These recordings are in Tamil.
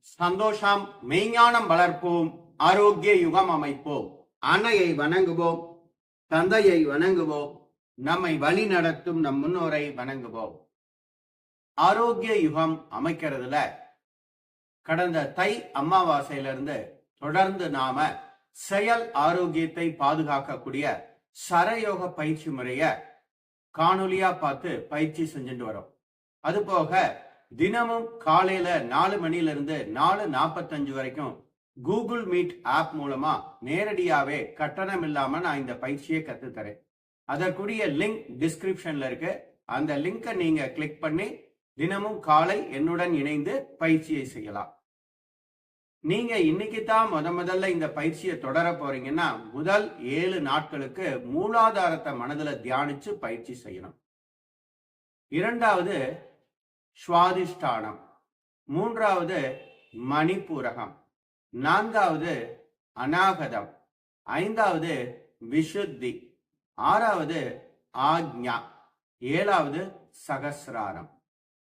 சந்தோஷம் மெய்ஞானம் வளர்ப்போம், ஆரோக்கிய யுகம் அமைப்போம். அன்னையை வணங்குவோம், தந்தையை வணங்குவோம், நம்மை வழி நடத்தும் நம் முன்னோரை வணங்குவோம். ஆரோக்கிய யுகம் அமைக்கிறதுல கடந்த தை அமாவாசையிலிருந்து தொடர்ந்து நாம செயல் ஆரோக்கியத்தை பாதுகாக்கக்கூடிய சரயோக பயிற்சி முறைய காணொலியா பார்த்து பயிற்சி செஞ்சுட்டு வரோம். அது போக தினமும் காலையில 4 மணில இருந்து 4:45 வரைக்கும் கூகுள் மீட் ஆப் மூலமா நேரடியாவே கட்டணம் இல்லாம நான் இந்த பயிற்சியை கத்துத்தரேன். அதற்குரிய லிங்க் டிஸ்கிரிப்ஷன்ல இருக்கு. அந்த லிங்கை நீங்க கிளிக் பண்ணி தினமும் காலை என்னுடன் இணைந்து பயிற்சியை செய்யலாம். நீங்க இன்னைக்கு தான் முதல்ல இந்த பயிற்சியை தொடர போறீங்கன்னா முதல் 7 நாட்களுக்கு மூலாதாரத்தை மனதுல தியானிச்சு பயிற்சி செய்யணும். இரண்டாவது சுவாதிஷ்டானம், மூன்றாவது மணிப்பூரகம், நான்காவது அநாகதம், ஐந்தாவது விசுத்தி, ஆறாவது ஆக்ஞா, ஏழாவது சகசிராரம்.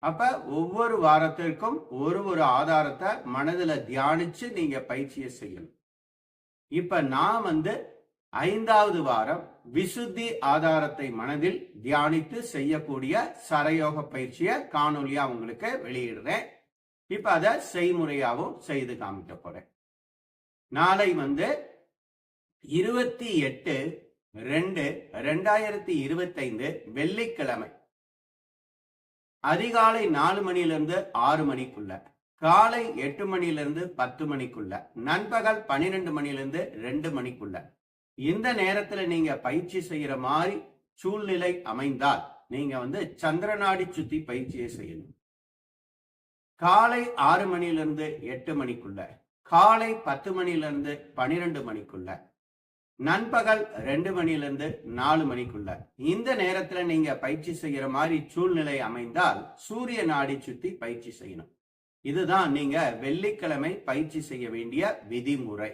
அப்ப ஒவ்வொரு வாரத்திற்கும் ஒரு ஆதாரத்தை மனதுல தியானிச்சு நீங்க பயிற்சியை செய்யணும். இப்ப நான் 5வது வாரம் விசுத்தி ஆதாரத்தை மனதில் தியானித்து செய்யக்கூடிய சரயோக பயிற்சியை காணொலியா உங்களுக்கு வெளியிடுறேன். இப்ப அதை செய்முறையாவும் செய்து காமிக்க போறேன். நாளை 28/2/2025 வெள்ளிக்கிழமை அதிகாலை 4 மணியிலிருந்து 6 மணிக்குள்ள, காலை 8 மணியிலிருந்து 10 மணிக்குள்ள, நண்பகல் 12 மணியிலிருந்து 2 மணிக்குள்ள இந்த நேரத்துல நீங்க பயிற்சி செய்யற மாதிரி சூழ்நிலை அமைந்தால் நீங்க சந்திரநாடி சுத்தி பயிற்சியை செய்யணும். காலை 6 மணியிலிருந்து 8 மணிக்குள்ள, காலை 10 மணியிலிருந்து 12 மணிக்குள்ள, நண்பகல் 2 மணியிலிருந்து 4 மணிக்குள்ள இந்த நேரத்துல நீங்க பயிற்சி செய்யற மாதிரி சூழ்நிலை அமைந்தால் சூரிய நாடி சுத்தி பயிற்சி செய்யணும். இதுதான் நீங்க வெள்ளிக்கிழமை பயிற்சி செய்ய வேண்டிய விதிமுறை.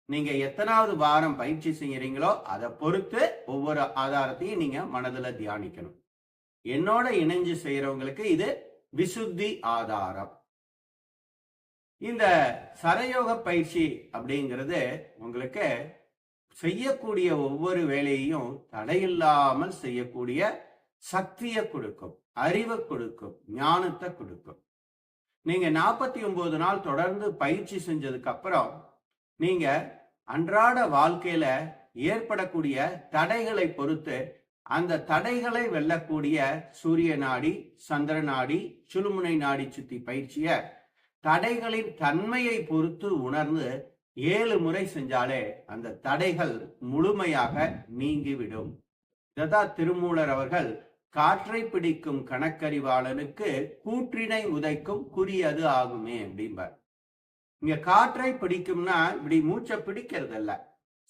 நீங்க எத்தனாவது வாரம் பயிற்சி செய்யறீங்களோ அதை பொறுத்து ஒவ்வொரு ஆதாரத்தையும் நீங்க மனதுல தியானிக்கணும். என்னோட இணைஞ்சு செய்யறவங்களுக்கு இது விசுத்தி ஆதாரம். இந்த சரயோக பயிற்சி அப்படிங்கிறது உங்களுக்கு செய்யக்கூடிய ஒவ்வொரு வேலையையும் தடையில்லாமல் செய்யக்கூடிய சக்தியை கொடுக்கும், அறிவை கொடுக்கும், ஞானத்தை கொடுக்கும். நீங்க 49 நாள் தொடர்ந்து பயிற்சி செஞ்சதுக்கு அப்புறம் நீங்க அன்றாட வாழ்க்கையில ஏற்படக்கூடிய தடைகளை பொறுத்து அந்த தடைகளை வெல்லக்கூடிய சூரிய நாடி, சந்திர நாடி, சுழுமுனை நாடி சுத்தி பயிற்சிய தடைகளின் தன்மையை பொறுத்து உணர்ந்து 7 முறை செஞ்சாலே அந்த தடைகள் முழுமையாக நீங்கிவிடும். இதான் திருமூலர் அவர்கள் காற்றை பிடிக்கும் கணக்கறிவாளனுக்கு கூற்றினை உதைக்கும் குறியது ஆகுமே அப்படிம்பார். இங்க காற்றை பிடிக்கும்னா இப்படி மூச்சை பிடிக்கிறது இல்ல.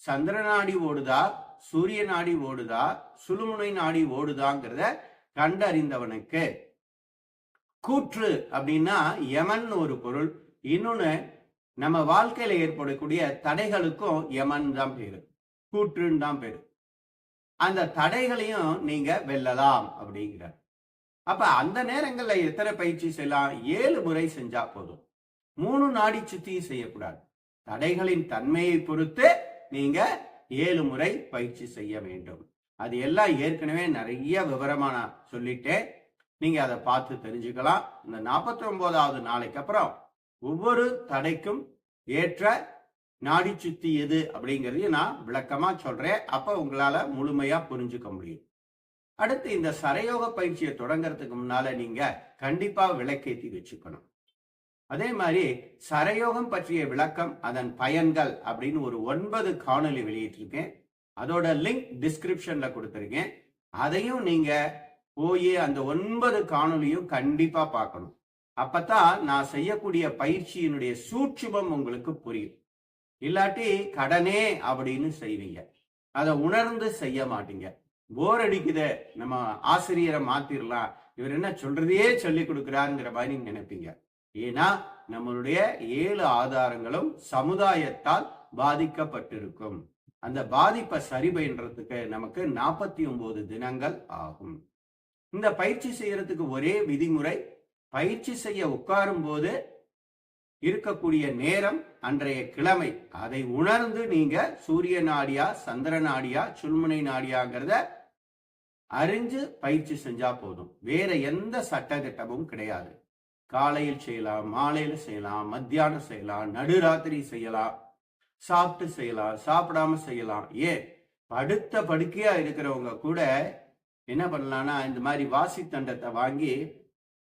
சந்திர நாடி ஓடுதா, சூரிய நாடி ஓடுதா, சுழுமுனை நாடி ஓடுதாங்கிறத கண்டறிந்தவனுக்கு கூற்று அப்படின்னா யமன் ஒரு பொருள். இன்னொன்னு நம்ம வாழ்க்கையில ஏற்படக்கூடிய தடைகளுக்கும் யமன் தான் பேரு, கூற்றுன்னு தான் பேரு. அந்த தடைகளையும் நீங்க வெல்லலாம் அப்படிங்கிறார். அப்ப அந்த நேரங்கள்ல எத்தனை பயிற்சி செய்யலாம்? 7 முறை செஞ்சா போதும். 3 நாடி சுத்தியும் செய்யக்கூடாது. தடைகளின் தன்மையை பொறுத்து நீங்க 7 முறை பயிற்சி செய்ய வேண்டும். அது எல்லாம் ஏற்கனவே நிறைய விவரமா நான் சொல்லிட்டேன். நீங்க அதை பார்த்து தெரிஞ்சுக்கலாம். இந்த 49வது நாளைக்கு அப்புறம் ஒவ்வொரு தடைக்கும் ஏற்ற நாடி சுத்தி எது அப்படிங்கிறதையும் நான் விளக்கமா சொல்றேன். அப்ப உங்களால முழுமையா புரிஞ்சுக்க முடியும். அடுத்து இந்த சரயோக பயிற்சியை தொடங்கறதுக்கு முன்னால நீங்க கண்டிப்பா விளக்கேற்றி வச்சுக்கணும். அதே மாதிரி சரயோகம் பற்றிய விளக்கம், அதன் பயன்கள் அப்படின்னு ஒரு 9 காணொலி வெளியிட்டிருக்கேன். அதோட லிங்க் டிஸ்கிரிப்ஷன்ல கொடுத்திருக்கேன். அதையும் நீங்க போய் அந்த 9 காணொலியும் கண்டிப்பா பார்க்கணும். அப்பதான் நான் செய்யக்கூடிய பயிற்சியினுடைய சூட்சுமம் உங்களுக்கு புரியும். இல்லாட்டி கடனே அப்படின்னு செய்வீங்க, அதை உணர்ந்து செய்ய மாட்டீங்க. போர் அடிக்குது, நம்ம ஆசிரியரை மாத்திரலாம், இவர் என்ன சொல்றதையே சொல்லி கொடுக்கிறாருங்கிற மாதிரி நினைப்பீங்க. ஏன்னா நம்மளுடைய 7 ஆதாரங்களும் சமுதாயத்தால் பாதிக்கப்பட்டிருக்கும். அந்த பாதிப்பை சரி பண்றதுக்கு நமக்கு 49 தினங்கள் ஆகும். இந்த பயிற்சி செய்யறதுக்கு ஒரே விதிமுறை, பயிற்சி செய்ய உட்காரும் போது இருக்கக்கூடிய நேரம் அன்றைய கிழமை அதை உணர்ந்து நீங்க சூரிய நாடியா சந்திர நாடியா சுல்முனை நாடியாங்கிறத அறிஞ்சு பயிற்சி செஞ்சா போதும். வேற எந்த சட்டத்திட்டமும் கிடையாது. காலையில் செய்யலாம், மாலையில செய்யலாம், மத்தியானம் செய்யலாம், நடுராத்திரி செய்யலாம், சாப்பிட்டு செய்யலாம், சாப்பிடாம செய்யலாம். ஏன் படுத்த படுக்கையா இருக்கிறவங்க கூட என்ன பண்ணலாம்னா இந்த மாதிரி வாசி தண்டத்தை வாங்கி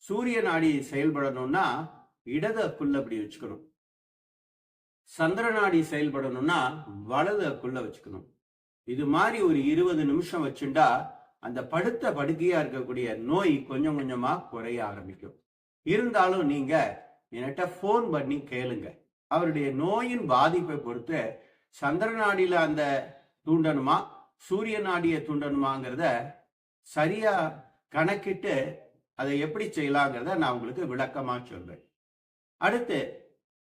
சூரிய நாடி செயல்படணும்னா இடது அக்குள்ள அப்படி வச்சுக்கணும். சந்திர நாடி செயல்படணும்னா வலது அக்குள்ள வச்சுக்கணும். இது மாதிரி ஒரு 20 நிமிஷம் வச்சுட்டா அந்த படுத்த படுக்கையா இருக்கக்கூடிய நோய் கொஞ்சம் கொஞ்சமா குறைய ஆரம்பிக்கும். இருந்தாலும் நீங்க என்கிட்ட போன் பண்ணி கேளுங்க. அவருடைய நோயின் பாதிப்பை பொறுத்து சந்திர நாடியில அந்த தூண்டணுமா சூரிய நாடியை தூண்டணுமாங்கிறத சரியா கணக்கிட்டு அதை எப்படி செய்யலாங்கிறத நான் உங்களுக்கு விளக்கமா சொல்றேன். அடுத்து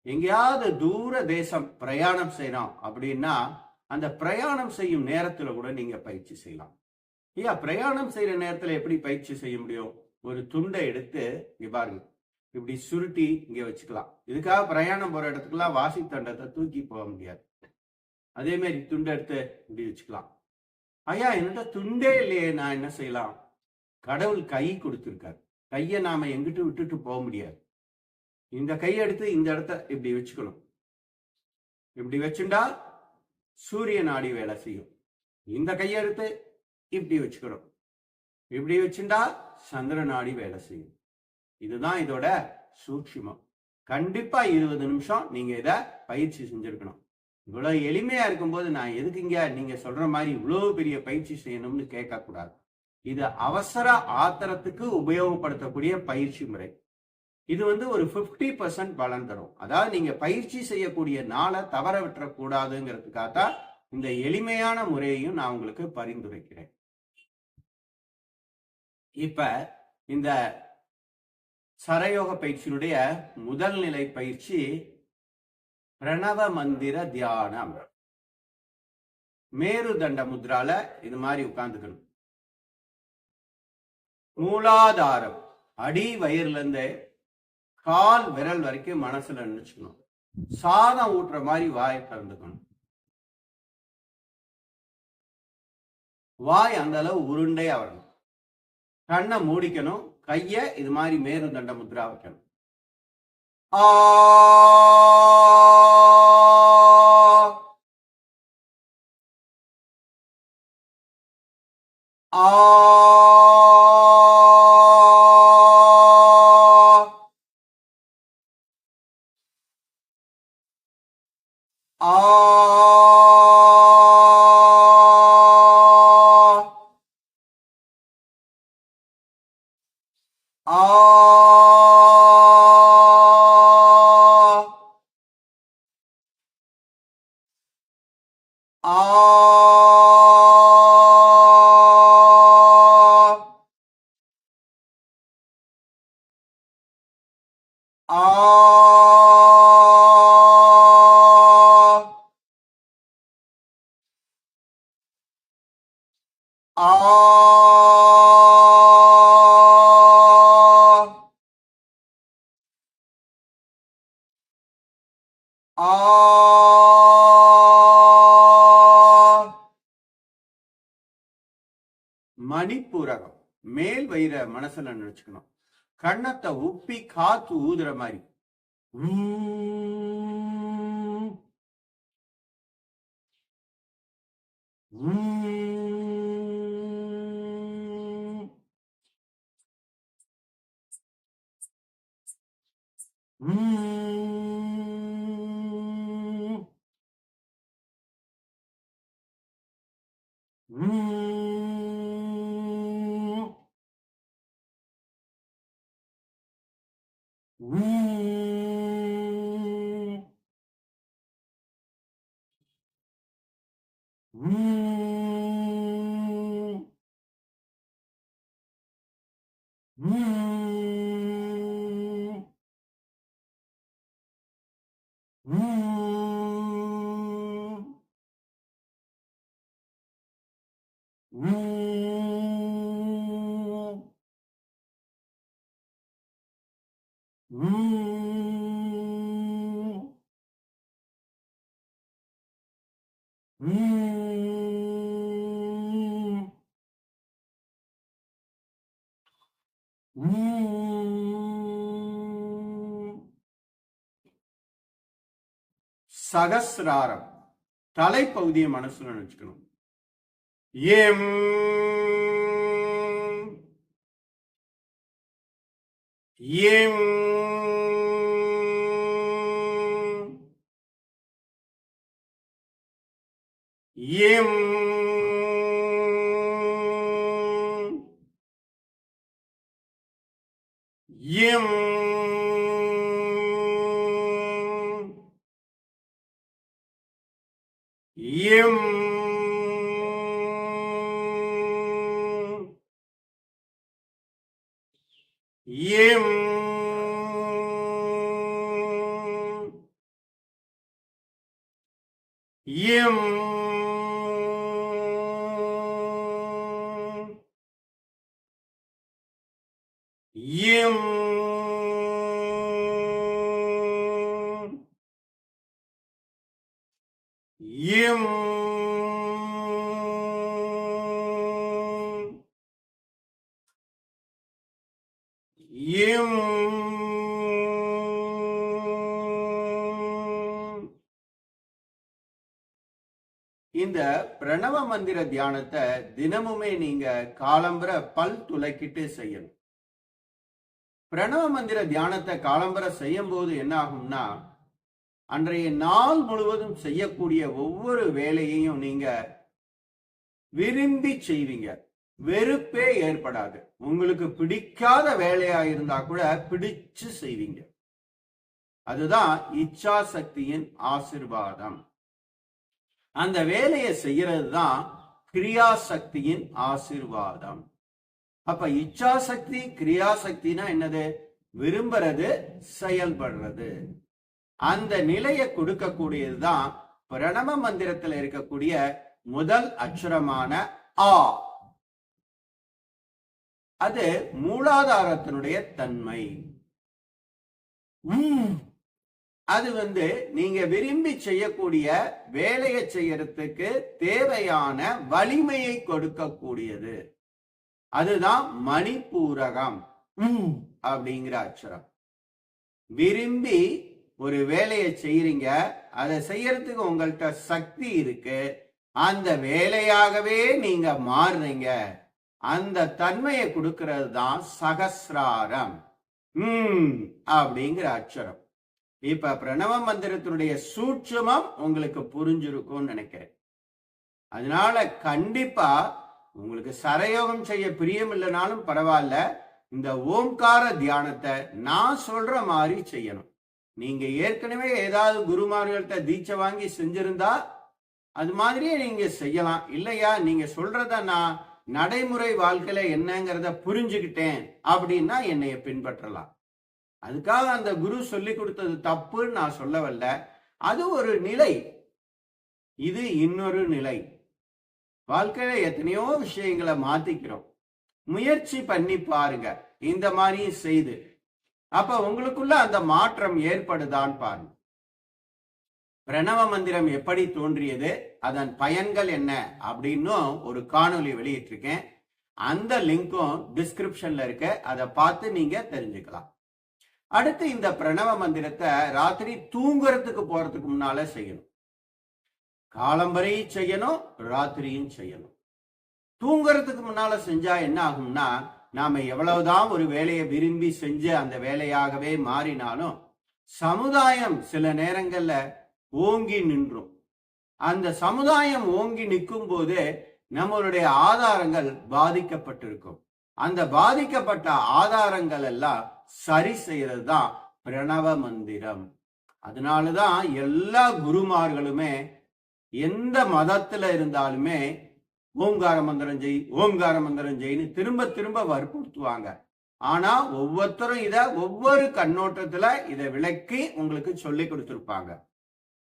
எங்கேயாவது தூர தேசம் பிரயாணம் செய்யணும் அப்படின்னா அந்த பிரயாணம் செய்யும் நேரத்துல கூட நீங்க பயிற்சி செய்யலாம். ஏன் பிரயாணம் செய்யற நேரத்துல எப்படி பயிற்சி செய்ய முடியும்? ஒரு துண்டை எடுத்து இங்க பாருங்க, இப்படி சுருட்டி இங்க வச்சுக்கலாம். இதுக்காக பிரயாணம் போற இடத்துக்குலாம் வாசி தண்டத்தை தூக்கி போக முடியாது. அதே மாதிரி துண்டை எடுத்து இப்படி வச்சுக்கலாம். ஐயா என்னட்ட துண்டே இல்லையே, நான் என்ன செய்யலாம்? கடவுள் கை கொடுத்திருக்காரு. கையை நாம எங்கிட்டு விட்டுட்டு போக முடியாது. இந்த கையை எடுத்து இந்த இடத்த இப்படி வச்சுக்கணும். இப்படி வச்சுட்டா சூரிய நாடி வேலை செய்யும். இந்த கையை எடுத்து இப்படி வச்சுக்கணும். இப்படி வச்சுட்டா சந்திர நாடி வேலை செய்யும். இதுதான் இதோட சூட்சுமம். கண்டிப்பா 20 நிமிஷம் நீங்க இத பயிற்சி செஞ்சிருக்கணும். இவ்வளவு எளிமையா இருக்கும்போது நான் எதுக்குங்க நீங்க சொல்ற மாதிரி இவ்வளவு பெரிய பயிற்சி செய்யணும்னு கேட்க கூடாது. இது அவசர ஆத்திரத்துக்கு உபயோகப்படுத்தக்கூடிய பயிற்சி முறை. இது ஒரு 50% பலன் தரும். அதாவது நீங்க பயிற்சி செய்யக்கூடிய நாளை தவற விட்டுறக்கூடாதுங்கிறதுக்காகத்தான் இந்த எளிமையான முறையையும் நான் உங்களுக்கு பரிந்துரைக்கிறேன். இப்ப இந்த சரயோக பயிற்சியினுடைய முதல் நிலை பயிற்சி பிரணவ மந்திர தியானம். மேருதண்ட முத்ரால இது மாதிரி உட்கார்ந்துக்கணும். மூலாதாரம் அடி வயிறுல இருந்து கால் விரல் வரைக்கும் மனசுல நினைச்சுக்கணும். சாதம் ஊட்டுற மாதிரி வாயை திறந்துக்கணும். வாய் அந்த அளவு உருண்டையா வரணும். கண்ணை மூடிக்கணும். கைய இது மாதிரி மேருதண்ட முத்ரா வைக்கணும். ஆ மணிப்பூரகம் மேல் வயிற மனசுல நினைச்சுக்கணும். கண்ணத்தை உப்பி காத்து ஊதுற மாதிரி சகசிராரம் தலைப்பகுதியை மனசுல நினைச்சுக்கணும். எம் எம் எம் எம் எம் எம் எம் எம் எம் எம் இந்த பிரணவ மந்திர தியானத்தை தினமுமே நீங்க காலம்பர பல் துலக்கிட்டு செய்யணும். பிரணவ மந்திர தியானத்தை காலம்பர செய்யும் போது என்ன ஆகும்னா, அன்றைய நாள் முழுவதும் செய்யக்கூடிய ஒவ்வொரு வேலையையும் நீங்க விரும்பி செய்வீங்க. வெறுப்பே ஏற்படாது. உங்களுக்கு பிடிக்காத வேலையா இருந்தா கூட பிடிச்சு செய்வீங்க. அதுதான் இச்சா சக்தியின் ஆசிர்வாதம். அந்த வேலையை செய்யறது தான் கிரியா சக்தியின் ஆசிர்வாதம். அப்ப இச்சா சக்தி கிரியா சக்தினா என்னது? விரும்புறது, செயல்படுறது. அந்த நிலையை கொடுக்கக்கூடியதுதான் பிரணவ மந்திரத்தில் இருக்கக்கூடிய முதல் அக்ஷரமான ஆ. அது மூலாதாரத்தினுடைய தன்மை. அது நீங்க விரும்பி செய்யக்கூடிய வேலையை செய்யறதுக்கு தேவையான வலிமையை கொடுக்கக்கூடியது. அதுதான் மணிப்பூரகம் அப்படிங்கிற அக்ஷரம். விரும்பி ஒரு வேலையை செய்யறீங்க, அதை செய்யறதுக்கு உங்கள்கிட்ட சக்தி இருக்கு, அந்த வேலையாகவே நீங்க மாறுறீங்க. அந்த தன்மையை கொடுக்கிறது தான் சகசிராரம் அப்படிங்கிற அக்ஷரம். இப்ப பிரணவ மந்திரத்தினுடைய சூட்சுமம் உங்களுக்கு புரிஞ்சிருக்கும்னு நினைக்கிறேன். அதனால கண்டிப்பா உங்களுக்கு சரயோகம் செய்ய பிரியம் இல்லைனாலும் பரவாயில்ல, இந்த ஓம்கார தியானத்தை நான் சொல்ற மாதிரி செய்யணும். நீங்க ஏற்கனவே ஏதாவது குருமார்கள்ட்ட தீட்சை வாங்கி செஞ்சிருந்தா அது மாதிரியே நீங்க செய்யலாம். இல்லையா, நீங்க சொல்றத நான் நடைமுறை வாழ்க்கையில என்னங்கிறத புரிஞ்சுக்கிட்டேன் அப்படின்னா என்னைய பின்பற்றலாம். அதுக்காக அந்த குரு சொல்லி கொடுத்தது தப்புன்னு நான் சொல்லவல்ல. அது ஒரு நிலை, இது இன்னொரு நிலை. வாழ்க்கையில எத்தனையோ விஷயங்களை மாத்திக்கிறோம். முயற்சி பண்ணி பாருங்க, இந்த மாதிரி செய்து. அப்ப உங்களுக்குள்ள அந்த மாற்றம் ஏற்படுதான்னு பாருங்க. பிரணவ மந்திரம் எப்படி தோன்றியது, அதன் பயன்கள் என்ன அப்படின்னு ஒரு காணொலி வெளியிட்டிருக்கேன். அந்த லிங்க்கும் டிஸ்கிரிப்ஷன்ல இருக்க, அதை பார்த்து நீங்க தெரிஞ்சுக்கலாம். அடுத்து இந்த பிரணவ மந்திரத்தை ராத்திரி தூங்குறதுக்கு போறதுக்கு முன்னால செய்யணும். காலம்பரையும் செய்யணும், ராத்திரியும் செய்யணும். தூங்குறதுக்கு முன்னால செஞ்சா என்ன ஆகும்னா, நாம எவ்வளவுதான் ஒரு வேலையை விரும்பி செஞ்சு அந்த வேலையாகவே மாறினாலும் சமுதாயம் சில நேரங்கள்ல ஓங்கி நின்றும். அந்த சமுதாயம் ஓங்கி நிற்கும் போது நம்மளுடைய ஆதாரங்கள் பாதிக்கப்பட்டிருக்கும். அந்த பாதிக்கப்பட்ட ஆதாரங்கள் எல்லாம் சரி செய்யறது தான் பிரணவ மந்திரம். அதனாலதான் எல்லா குருமார்களுமே எந்த மதத்துல இருந்தாலுமே ஓம்கார மந்திரம் செய், ஓம்கார மந்திரம் செய்ன்னு திரும்ப திரும்ப வற்புறுத்துவாங்க. ஆனா ஒவ்வொருத்தரும் இத ஒவ்வொரு கண்ணோட்டத்துல இதை விளக்கி உங்களுக்கு சொல்லி கொடுத்துருப்பாங்க.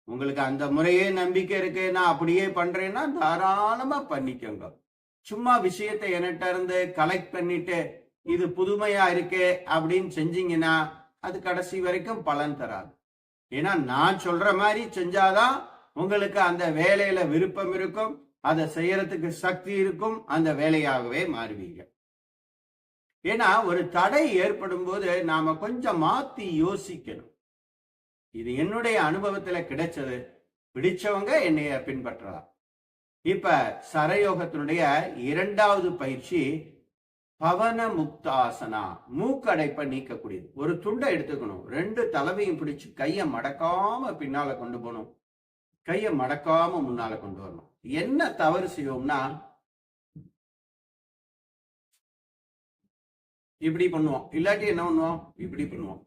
உங்களுக்கு அந்த முறையே நம்பிக்கை இருக்கு, நான் அப்படியே பண்றேன்னா தாராளமா பண்ணிக்கோங்க. சும்மா விஷயத்தை என்கிட்ட இருந்து கலெக்ட் பண்ணிட்டு இது புதுமையா இருக்கு அப்படின்னு செஞ்சீங்கன்னா அது கடைசி வரைக்கும் பலன் தராது. ஏன்னா நான் சொல்ற மாதிரி செஞ்சாதான் உங்களுக்கு அந்த வேலையில விருப்பம் இருக்கும், அதை செய்யறதுக்கு சக்தி இருக்கும், அந்த வேலையாகவே மாறுவீங்க. ஏன்னா ஒரு தடை ஏற்படும் போது நாம கொஞ்சம் மாத்தி யோசிக்கணும். இது என்னுடைய அனுபவத்துல கிடைச்சது, பிடிச்சவங்க என்னைய பின்பற்றலாம். இப்ப சரயோகத்தினுடைய 2வது பயிற்சி பவன முக்தாசனா, மூக்கடைப்பை நீக்கக்கூடியது. ஒரு துண்டை எடுத்துக்கணும், 2 தலைவையும் பிடிச்சு கையை மடக்காம பின்னால கொண்டு போகணும், கையை மடக்காம முன்னால கொண்டு வரணும். என்ன தவறு செய்வோம்னா இப்படி பண்ணுவோம், இல்லாட்டி என்ன பண்ணுவோம், இப்படி பண்ணுவோம்.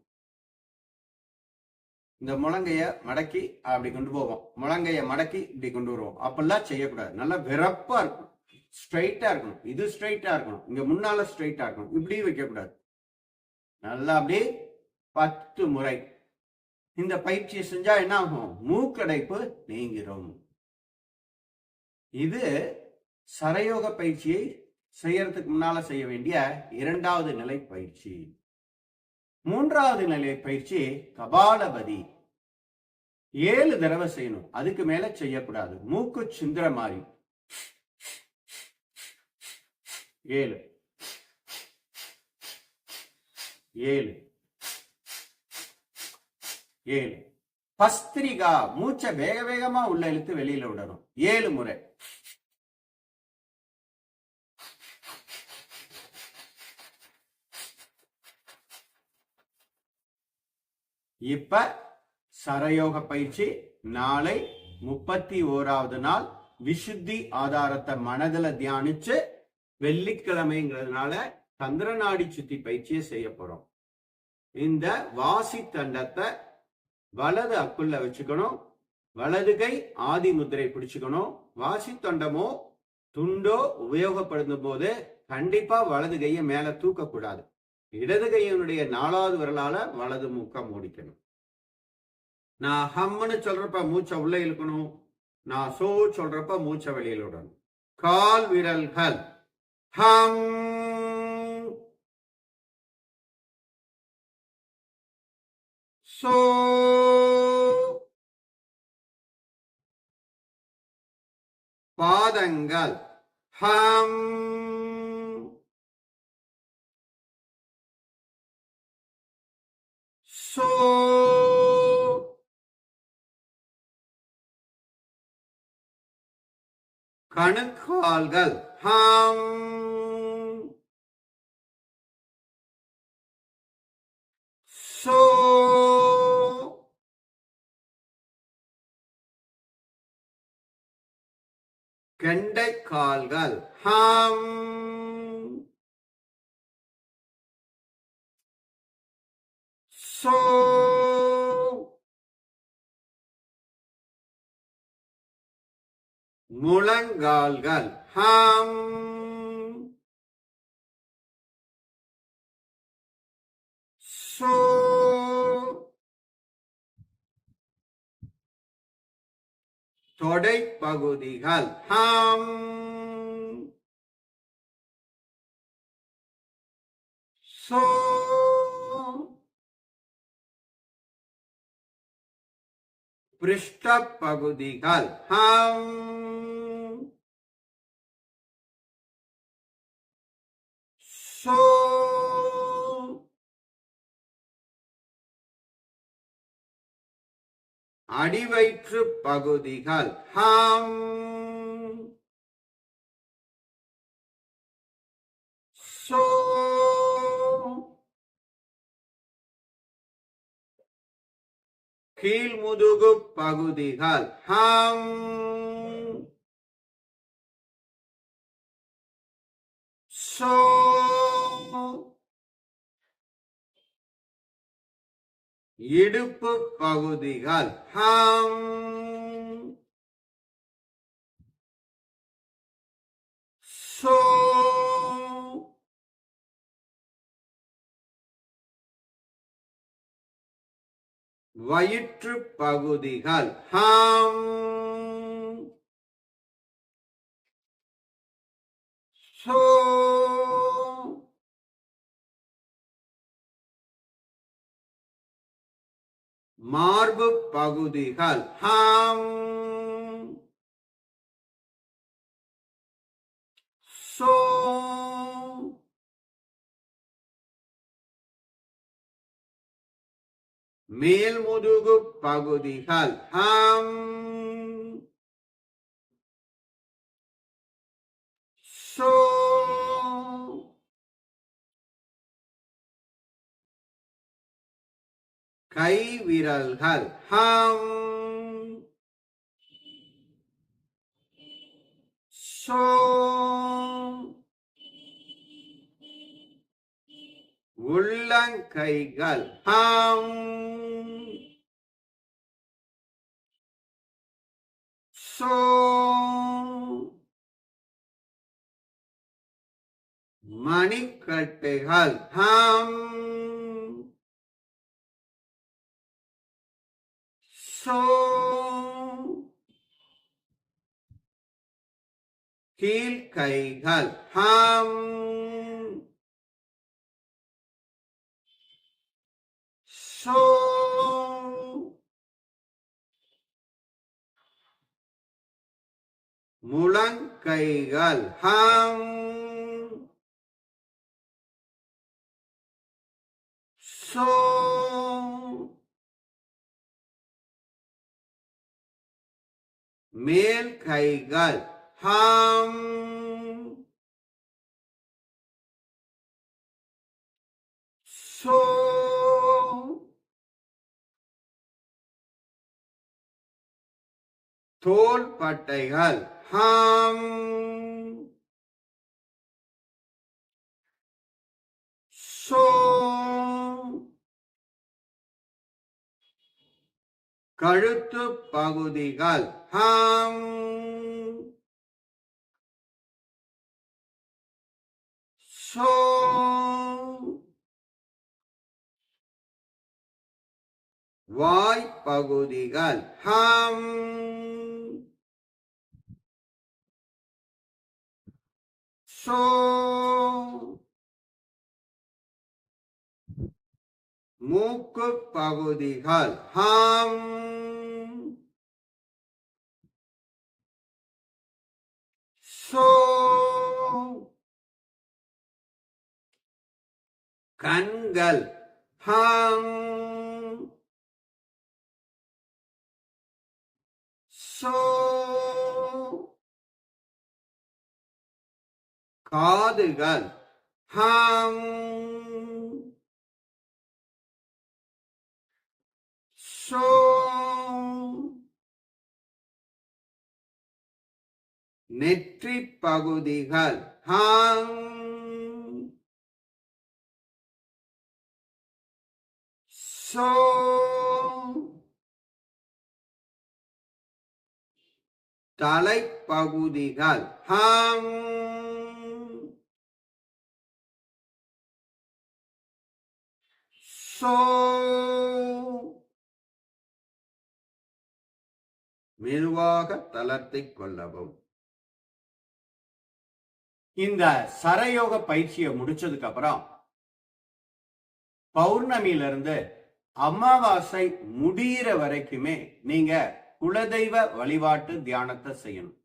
இந்த முழங்கைய மடக்கி அப்படி கொண்டு போவோம், முழங்கைய மடக்கி இப்படி கொண்டு வருவோம். அப்பெல்லாம் செய்யக்கூடாது. நல்லா விறப்பா இருக்கும், ஸ்ட்ரைட்டா இருக்கணும். இது ஸ்ட்ரைட்டா இருக்கணும், இங்க முன்னால ஸ்ட்ரைட்டா இருக்கணும். இப்படி வைக்க கூடாது. நல்லா அப்படி 10 முறை இந்த பயிற்சியை செஞ்சா என்ன ஆகும், மூக்கடைப்பு நீங்கிரும். இது சரயோக பயிற்சியை செய்யறதுக்கு முன்னால செய்ய வேண்டிய 2வது நிலை பயிற்சி. 3வது நிலை பயிற்சி கபாலபதி. 7 தடவை செய்யணும், அதுக்கு மேல செய்யக்கூடாது. மூக்கு சிந்திர மாதிரி 7 7 7. பஸ்திரிகா, மூச்சை வேக வேகமா உள்ள இழுத்து வெளியில விடணும் 7 முறை. இப்ப சரயோக பயிற்சி நாளை 31வது நாள். விசுத்தி ஆதாரத்தை மனதில் தியானிச்சு, வெள்ளிக்கிழமைங்கிறதுனால சந்திரநாடி சுத்தி பயிற்சியை செய்ய போறோம். இந்த வாசி தண்டத்தை வலது அக்குள்ள வச்சுக்கணும், வலது கை ஆதி முத்திரை பிடிச்சுக்கணும். வாசி தண்டமோ துண்டோ உபயோகப்படுத்தும் போது கண்டிப்பா வலது கையை மேல தூக்க கூடாது. இடது கையினுடைய 4வது விரலால வலது மூக்க மூடிக்கணும். நான் ஹம்னு சொல்றப்ப மூச்சை உள்ள இழுக்கணும், நான் சோ சொல்றப்ப மூச்சை வெளியில விடணும். கால் விரல்கள் ஹம் சோ. பாதங்கள் ஹம் சோ. கணுக்கால்கள் ஹம் சோ. கெண்டைக்கால்கள் ஹம் சோ. முழங்கால்கள் ஹம் சோ. தொடை பகுதிகள் ஹம் சோ. பிருஷ்ட பகுதிகள் ஹம் சோ. அடிவயிற்று பகுதிகள் ஹம் சோ. கீழ்முதுகு பகுதிகள் ஹம் சோ. இடுப்பு பகுதிகள் ஹம் சோ. வயிற்று பகுதிகள் ஹம் சோ. மார்பு பகுதிகள் ஹம் சோ மேல் முதுகு பகுதிகள் ஹம் சோ கை விரல்கள் ஹம் சோ உள்ளங்கைகள் ஹம் சோ மணிக்கட்டைகள் ஹம் சோ கீழ்கைகள் ஹம் சோ முழங்கைகள் ஹம் சோ மேல் கைகள் ஹம் சோ தோள் பட்டைகள் ஹம் சோ கழுத்து பகுதிகள் ஹம் சோ வாய் பகுதிகள் ஹம் சோ மூக்கு பகுதிகள் ஹம் சோ கண்கள் ஹம் சோ காதுகள் ஹம் சோ நெற்றி பகுதிகள் ஹம் சோ தலைப்பகுதிகள் ஹம் சோ மெதுவாக தளர்த்திக் கொள்ளவும். இந்த சரயோக பயிற்சியை முடிச்சதுக்கு அப்புறம் பௌர்ணமியிலிருந்து அமாவாசை முடிகிற வரைக்குமே நீங்க குலதெய்வ வழிபாட்டு தியானத்தை செய்யணும்.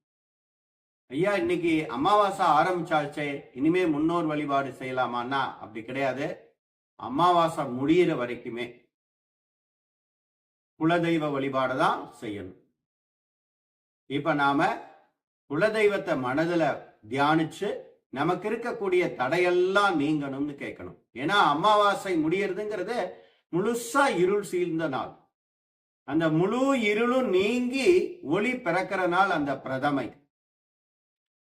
ஐயா இன்னைக்கு அமாவாசை ஆரம்பிச்சாச்சே, இனிமே முன்னோர் வழிபாடு செய்யலாமான்னா அப்படி கிடையாது. அமாவாசை முடிகிற வரைக்குமே குலதெய்வ வழிபாடு தான் செய்யணும். இப்ப நாம குலதெய்வத்தை மனதுல தியானிச்சு நமக்கு இருக்கக்கூடிய தடையெல்லாம் நீங்கணும்னு கேட்கணும். ஏன்னா அமாவாசை முடியறதுங்கிறது முழுசா இருள் சீர்ந்த நாள். அந்த முழு இருளும் நீங்கி ஒளி பிறக்கிற நாள் அந்த பிரதமை.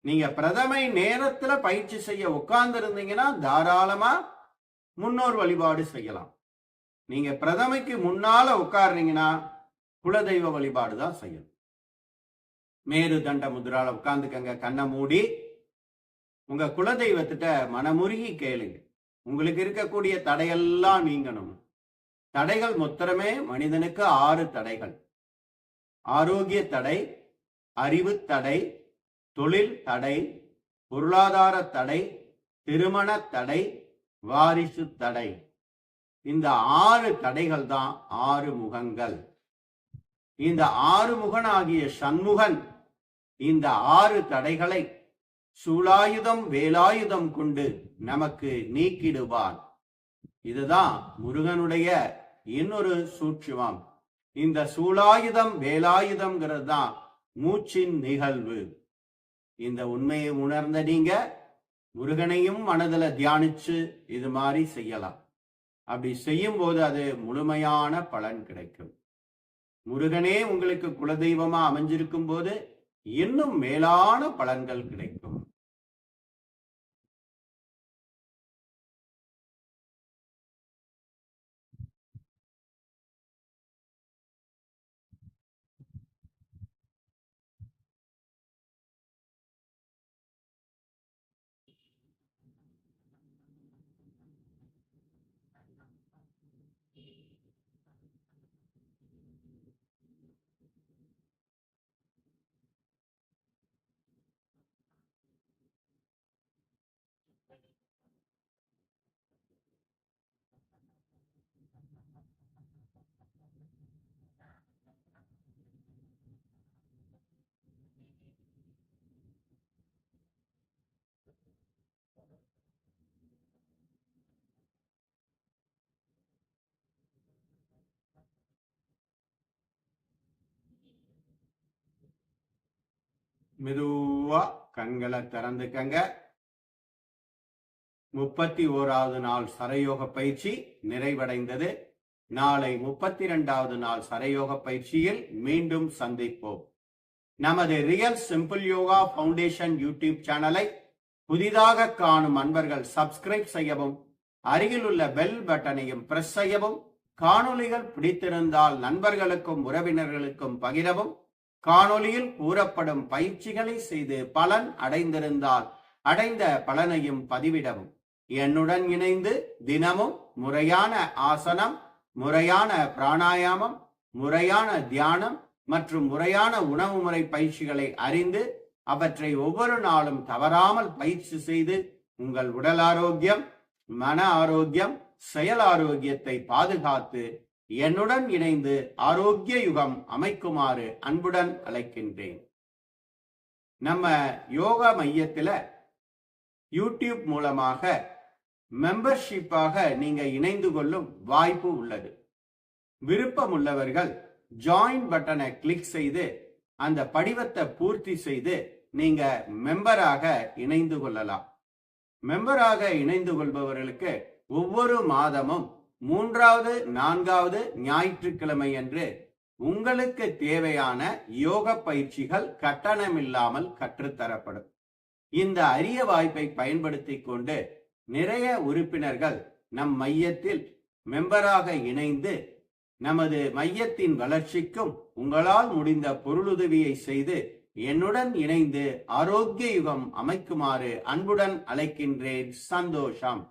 நீங்க பிரதமை நேரத்துல பயிற்சி செய்ய உட்கார்ந்து இருந்தீங்கன்னா தாராளமா முன்னோர் வழிபாடு செய்யலாம். நீங்க பிரதமைக்கு முன்னால உட்கார்றீங்கன்னா குலதெய்வ வழிபாடு தான் செய்யணும். மேரு தண்ட முதிரால உட்கார்ந்துக்கங்க, கண்ணை மூடி உங்க குலதெய்வத்திட்ட மனமுருகி கேளுங்க. உங்களுக்கு இருக்கக்கூடிய தடையெல்லாம் நீங்கணும். தடைகள் மொத்தமே மனிதனுக்கு 6 தடைகள். ஆரோக்கிய தடை, அறிவு தடை, தொழில் தடை, பொருளாதார தடை, திருமண தடை, வாரிசு தடை. இந்த 6 தடைகள் தான் 6 முகங்கள். இந்த 6 முகனாகிய சண்முகன் இந்த 6 தடைகளை சூலாயுதம் வேலாயுதம் கொண்டு நமக்கு நீக்கிடுவான். இதுதான் முருகனுடைய இன்னொரு சூட்சுமம். இந்த சூலாயுதம் வேலாயுதம்ங்கிறது தான் மூச்சின் நிகழ்வு. இந்த உண்மையை உணர்ந்த நீங்க முருகனையும் மனதில தியானிச்சு இது மாதிரி செய்யலாம். அப்படி செய்யும் போது அது முழுமையான பலன் கிடைக்கும். முருகனே உங்களுக்கு குலதெய்வமா அமைஞ்சிருக்கும் போது இன்னும் மேலான பலன்கள் கிடைக்கும். மெதுவா கண்களை திறந்துக்கங்க. 31வது நாள் சரயோக பயிற்சி நிறைவடைந்தது. நாளை 32வது நாள் சரயோக பயிற்சியில் மீண்டும் சந்திப்போம். நமது real simple yoga foundation YouTube சேனலை புதிதாக காணும் அன்பர்கள் சப்ஸ்கிரைப் செய்யவும், அருகில் உள்ள பெல் பட்டனையும் பிரஸ் செய்யவும், காணொளிகள் பிடித்திருந்தால் நண்பர்களுக்கும் உறவினர்களுக்கும் பகிரவும், காணொளியில் கூறப்படும் பயிற்சிகளை செய்து பலன் அடைந்திருந்தால் அடைந்த பலனையும் பதிவிடவும். என்னுடன் இணைந்து தினமும் முறையான ஆசனம், முறையான பிராணாயாமம், முறையான தியானம் மற்றும் முறையான உணவு முறை பயிற்சிகளை அறிந்து அவற்றை ஒவ்வொரு நாளும் தவறாமல் பயிற்சி செய்து உங்கள் உடல் ஆரோக்கியம், மன ஆரோக்கியம், செயல் ஆரோக்கியத்தை பாதுகாத்து என்னுடன் இணைந்து ஆரோக்கிய யுகம் அமைக்குமாறு அன்புடன் அழைக்கின்றேன். நம்ம யோகா மையத்துல யூடியூப் மூலமாக மெம்பர்ஷிப்பாக நீங்க இணைந்து கொள்ளும் வாய்ப்பு உள்ளது. விருப்பம் உள்ளவர்கள் ஜாயின் பட்டனை கிளிக் செய்து அந்த படிவத்தை பூர்த்தி செய்து நீங்க மெம்பராக இணைந்து கொள்ளலாம். மெம்பராக இணைந்து கொள்பவர்களுக்கு ஒவ்வொரு மாதமும் 3வது 4வது ஞாயிற்றுக்கிழமை அன்று உங்களுக்கு தேவையான யோக பயிற்சிகள் கட்டணமில்லாமல் கற்றுத்தரப்படும். இந்த அரிய வாய்ப்பை பயன்படுத்தி கொண்டு நிறைய உறுப்பினர்கள் நம் மையத்தில் மெம்பராக இணைந்து நமது மையத்தின் வளர்ச்சிக்கும் உங்களால் முடிந்த பொருளுதவியை செய்து என்னுடன் இணைந்து ஆரோக்கிய யுகம் அமைக்குமாறு அன்புடன் அழைக்கின்றேன். சந்தோஷம்.